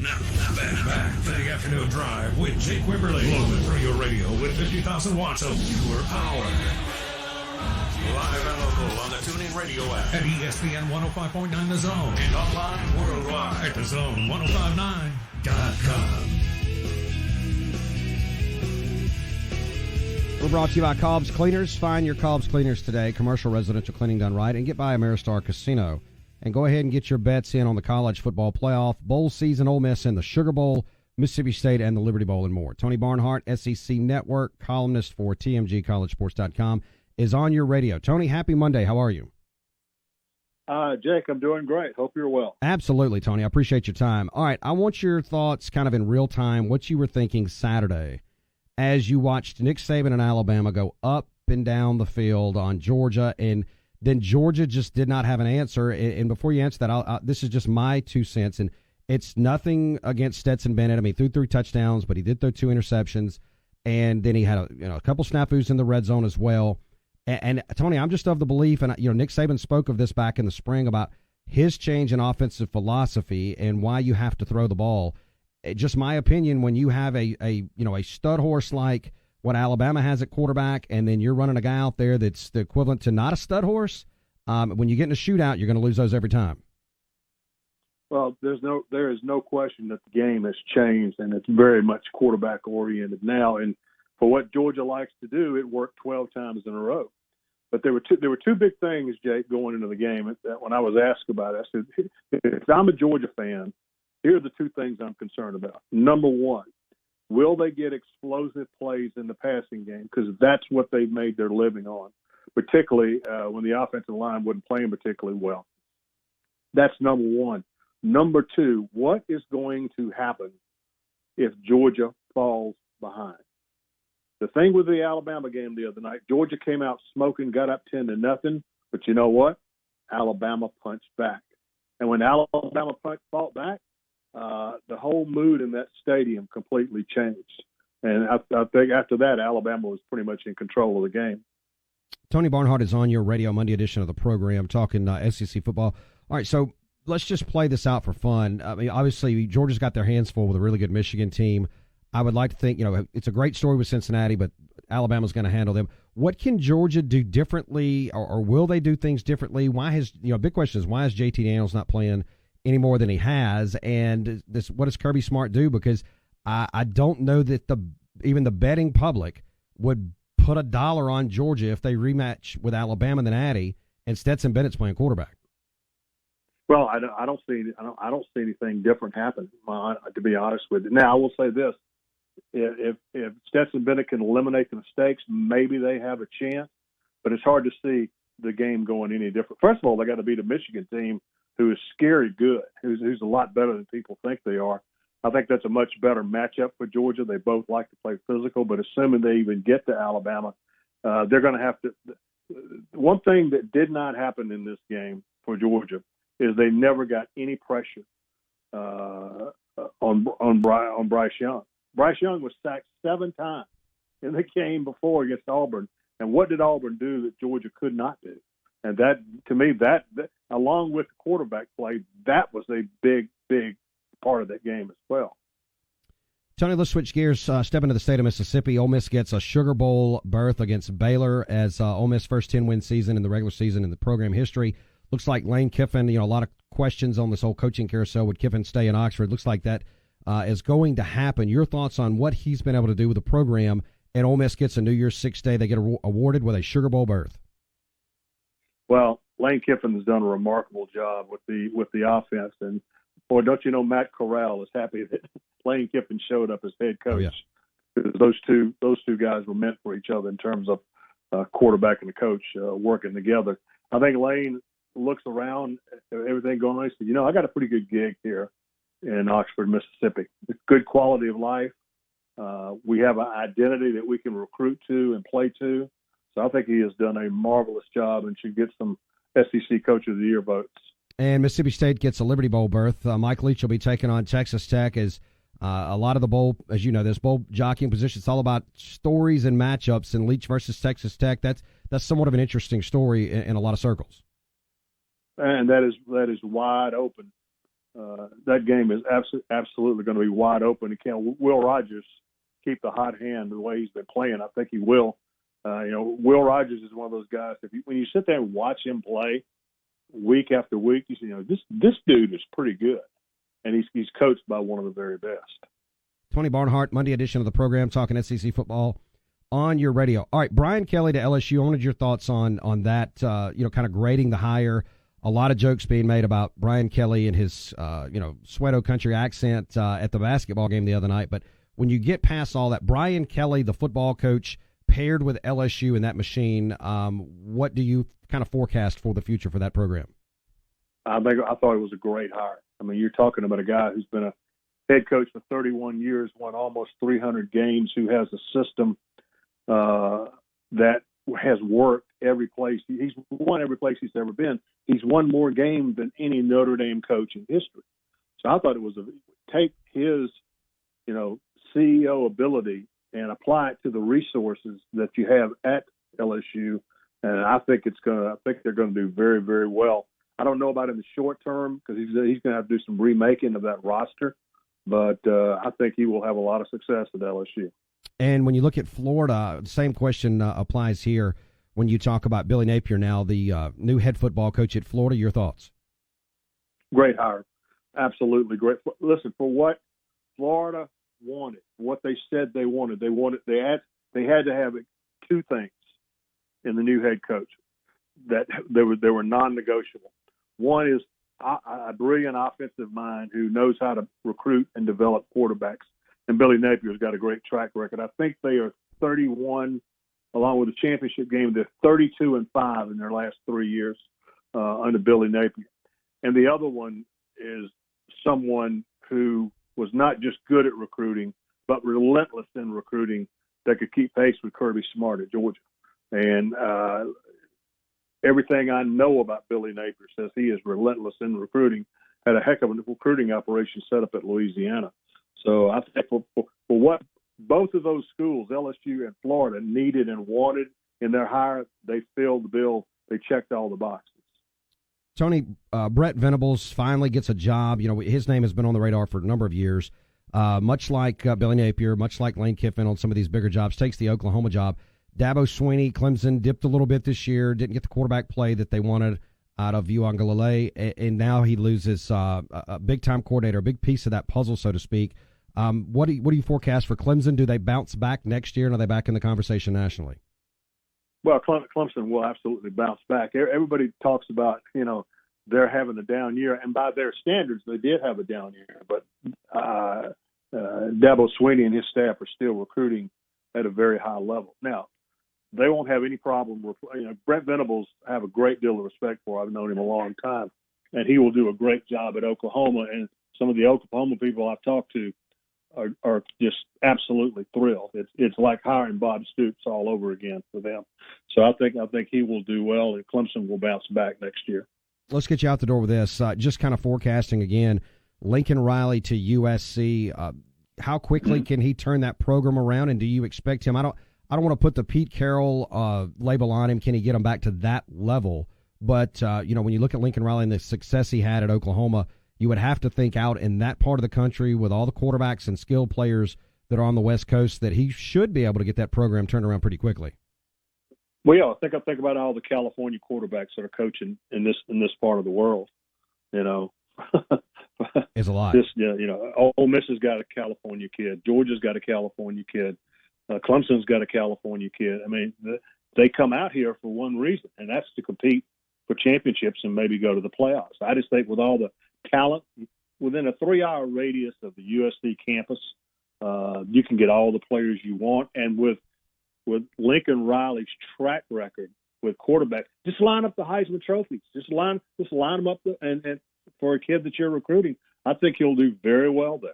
Now back to the afternoon drive with Jake Wimberly. Blowing through your radio with 50,000 watts of pure power. Live and local on the TuneIn Radio app at ESPN 105.9 The Zone and online worldwide at thezone1059.com. We're brought to you by Cobb's Cleaners. Find your Cobb's Cleaners today. Commercial residential cleaning done right. And get by Ameristar Casino. And go ahead and get your bets in on the college football playoff, bowl season, Ole Miss and the Sugar Bowl, Mississippi State and the Liberty Bowl and more. Tony Barnhart, SEC Network, columnist for TMGCollegeSports.com, is on your radio. Tony, happy Monday. How are you? Jake, I'm doing great. Hope you're well. Absolutely, Tony. I appreciate your time. All right, I want your thoughts kind of in real time, what you were thinking Saturday as you watched Nick Saban and Alabama go up and down the field on Georgia, and then Georgia just did not have an answer. And before you answer that, this is just my 2 cents, and it's nothing against Stetson Bennett. I mean, he threw 3 touchdowns, but he did throw 2 interceptions, and then he had a couple snafus in the red zone as well. And Tony, I'm just of the belief, and Nick Saban spoke of this back in the spring about his change in offensive philosophy and why you have to throw the ball. Just my opinion, when you have a stud horse like what Alabama has at quarterback, and then you're running a guy out there that's the equivalent to not a stud horse, when you get in a shootout, you're going to lose those every time. Well, there is no question that the game has changed, and it's very much quarterback oriented now. And for what Georgia likes to do, it worked 12 times in a row. But there were two big things, Jake, going into the game. That when I was asked about it, I said, if I'm a Georgia fan, here are the 2 things I'm concerned about. Number one, will they get explosive plays in the passing game? Because that's what they've made their living on, particularly when the offensive line wasn't playing particularly well. That's number one. Number two, what is going to happen if Georgia falls behind? The thing with the Alabama game the other night, Georgia came out smoking, got up 10-0, but you know what? Alabama punched back. And when Alabama fought back, the whole mood in that stadium completely changed. And I think after that, Alabama was pretty much in control of the game. Tony Barnhart is on your radio Monday edition of the program talking SEC football. All right, so let's just play this out for fun. I mean, obviously, Georgia's got their hands full with a really good Michigan team. I would like to think, it's a great story with Cincinnati, but Alabama's going to handle them. What can Georgia do differently, or will they do things differently? Big question is, why is JT Daniels not playing any more than he has? And what does Kirby Smart do? Because I don't know that even the betting public would put $1 on Georgia if they rematch with Alabama and Natty, and Stetson Bennett's playing quarterback. Well, I don't see anything different happen, to be honest with you. Now, I will say this. If Stetson Bennett can eliminate the mistakes, maybe they have a chance, but it's hard to see the game going any different. First of all, they got to beat a Michigan team who is scary good, who's a lot better than people think they are. I think that's a much better matchup for Georgia. They both like to play physical, but assuming they even get to Alabama, they're going to have to. One thing that did not happen in this game for Georgia is they never got any pressure on Bryce Young. Bryce Young was sacked 7 times in the game before against Auburn. And what did Auburn do that Georgia could not do? And that, to me, that along with the quarterback play, that was a big, big part of that game as well. Tony, let's switch gears. Step into the state of Mississippi. Ole Miss gets a Sugar Bowl berth against Baylor as Ole Miss first 10-win season in the regular season in the program history. Looks like Lane Kiffin, a lot of questions on this whole coaching carousel. Would Kiffin stay in Oxford? Looks like that is going to happen. Your thoughts on what he's been able to do with the program, and Ole Miss gets a New Year's Six day. They get awarded with a Sugar Bowl berth. Well, Lane Kiffin has done a remarkable job with the offense, and boy, don't you know Matt Corral is happy that Lane Kiffin showed up as head coach. Oh, yeah. Because those two guys were meant for each other in terms of quarterback and the coach working together. I think Lane looks around at everything going on. He said, I got a pretty good gig here in Oxford, Mississippi. It's good quality of life. We have an identity that we can recruit to and play to. So I think he has done a marvelous job and should get some SEC Coach of the Year votes. And Mississippi State gets a Liberty Bowl berth. Mike Leach will be taking on Texas Tech as a lot of the bowl, as you know, this bowl jockeying position, it's all about stories and matchups, and Leach versus Texas Tech, that's somewhat of an interesting story in a lot of circles. And that is wide open that game is absolutely going to be wide open. Will Rogers keep the hot hand the way he's been playing? I think he will. Will Rogers is one of those guys. When you sit there and watch him play week after week, you see, this dude is pretty good, and he's coached by one of the very best. Tony Barnhart, Monday edition of the program, talking SEC football on your radio. All right, Brian Kelly to LSU. I wanted your thoughts on that. Kind of grading the hire. A lot of jokes being made about Brian Kelly and his Sweato country accent at the basketball game the other night. But when you get past all that, Brian Kelly, the football coach, paired with LSU in that machine, what do you kind of forecast for the future for that program? I thought it was a great hire. I mean, you're talking about a guy who's been a head coach for 31 years, won almost 300 games, who has a system that has worked every place. He's won every place he's ever been. He's won more games than any Notre Dame coach in history. So I thought it was take his, CEO ability and apply it to the resources that you have at LSU, and I think they're going to do very, very well. I don't know about in the short term because he's going to have to do some remaking of that roster, but I think he will have a lot of success at LSU. And when you look at Florida, the same question applies here. When you talk about Billy Napier now, the new head football coach at Florida, your thoughts? Great hire, absolutely great. Listen, for what Florida wanted, what they said they wanted, they had to have two things in the new head coach that they were non-negotiable. One is a brilliant offensive mind who knows how to recruit and develop quarterbacks, and Billy Napier's got a great track record. I think they are 31, along with the championship game. They're 32-5 in their last 3 years under Billy Napier. And the other one is someone who was not just good at recruiting, but relentless in recruiting, that could keep pace with Kirby Smart at Georgia. And everything I know about Billy Napier says he is relentless in recruiting, had a heck of a recruiting operation set up at Louisiana. So I think for what both of those schools, LSU and Florida, needed and wanted in their hire, they filled the bill. They checked all the boxes. Tony, Brett Venables finally gets a job. His name has been on the radar for a number of years. Much like Billy Napier, much like Lane Kiffin on some of these bigger jobs, takes the Oklahoma job. Dabo Swinney, Clemson, dipped a little bit this year, didn't get the quarterback play that they wanted out of Uiagalelei, and now he loses a big-time coordinator, a big piece of that puzzle, so to speak. What do you forecast for Clemson? Do they bounce back next year, and are they back in the conversation nationally? Well, Clemson will absolutely bounce back. Everybody talks about, they're having a down year, and by their standards, they did have a down year. But Dabo Swinney and his staff are still recruiting at a very high level. Now, they won't have any problem. Brent Venables, I have a great deal of respect for. I've known him a long time, and he will do a great job at Oklahoma. And some of the Oklahoma people I've talked to are just absolutely thrilled. It's like hiring Bob Stoops all over again for them. So I think he will do well, and Clemson will bounce back next year. Let's get you out the door with this. Just kind of forecasting again, Lincoln Riley to USC. How quickly can he turn that program around, and do you expect him? I don't want to put the Pete Carroll label on him. Can he get him back to that level? But when you look at Lincoln Riley and the success he had at Oklahoma, you would have to think out in that part of the country with all the quarterbacks and skilled players that are on the West Coast that he should be able to get that program turned around pretty quickly. Well, yeah, I think about all the California quarterbacks that are coaching in this part of the world. It's a lot. Ole Miss has got a California kid. Georgia's got a California kid. Clemson's got a California kid. I mean, they come out here for one reason, and that's to compete for championships and maybe go to the playoffs. I just think with all the talent within a 3-hour radius of the USC campus, you can get all the players you want. And with Lincoln Riley's track record with quarterbacks, just line up the Heisman trophies. Just line them up, and for a kid that you're recruiting, I think he'll do very well there.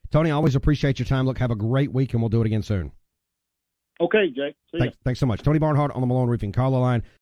Tony, I always appreciate your time. Look, have a great week, and we'll do it again soon. Okay, Jake. See ya. Thanks so much. Tony Barnhart on the Malone Roofing Caller Line.